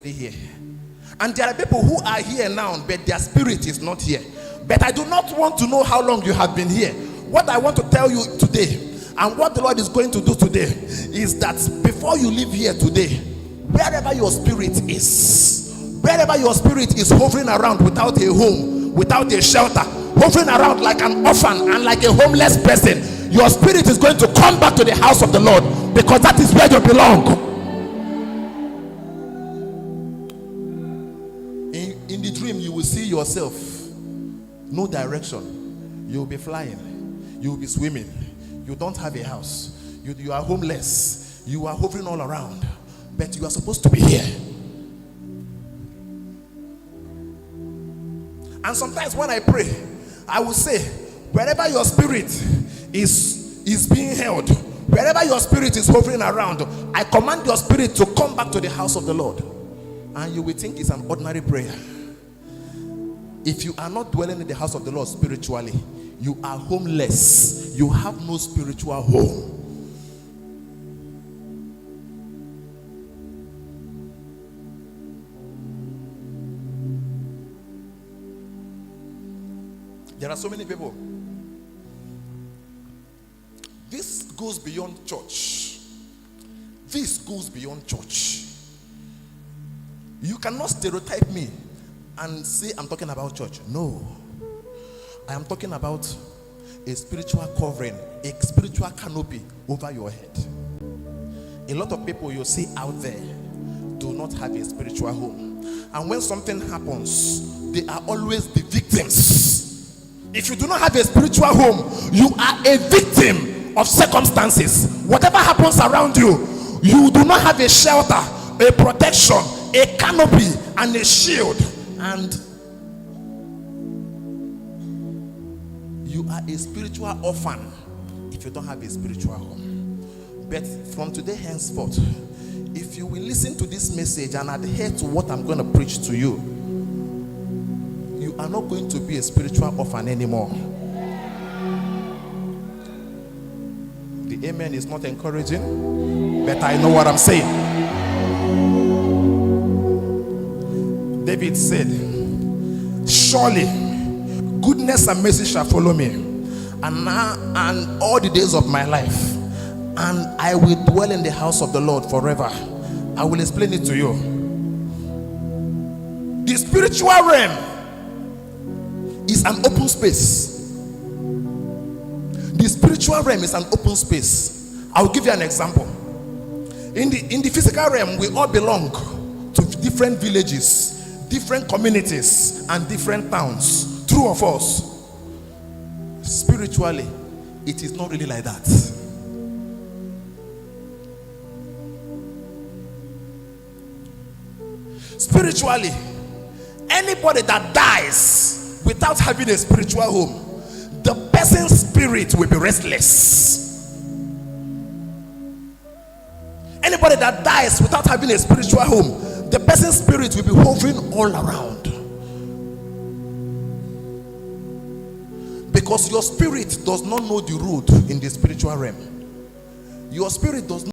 already here. And there are people who are here now, but their spirit is not here. But I do not want to know how long you have been here. What I want to tell you today, and what the Lord is going to do today, is that before you leave here today, wherever your spirit is hovering around without a home, without a shelter, hovering around like an orphan and like a homeless person, your spirit is going to come back to the house of the Lord, because that is where you belong. In the dream, you will see yourself, no direction. You will be flying, you will be swimming, you don't have a house, you are homeless, you are hovering all around, but you are supposed to be here. And sometimes when I pray, I will say, wherever your spirit is being held, wherever your spirit is hovering around, I command your spirit to come back to the house of the Lord. And you will think it's an ordinary prayer. If you are not dwelling in the house of the Lord spiritually, you are homeless. You have no spiritual home. There are so many people. This goes beyond church. This goes beyond church. You cannot stereotype me and say I'm talking about church. No. I am talking about a spiritual covering, a spiritual canopy over your head. A lot of people you see out there do not have a spiritual home. And when something happens, they are always the victims. If you do not have a spiritual home, you are a victim of circumstances. Whatever happens around you, you do not have a shelter, a protection, a canopy, and a shield. And you are a spiritual orphan if you don't have a spiritual home. But from today henceforth, if you will listen to this message and adhere to what I'm going to preach to you, you are not going to be a spiritual orphan anymore. The amen is not encouraging, but I know what I'm saying. David said, surely goodness and mercy shall follow me, and all the days of my life, and I will dwell in the house of the Lord forever. I will explain it to you. The spiritual realm is an open space. The spiritual realm is an open space. I'll give you an example. In the physical realm, we all belong to different villages, different communities, and different towns. True or false? Spiritually, it is not really like that. Spiritually, anybody that dies without having a spiritual home, the person's spirit will be restless. Anybody that dies without having a spiritual home, the person's spirit will be hovering all around. Because your spirit does not know the road in the spiritual realm. Your spirit does not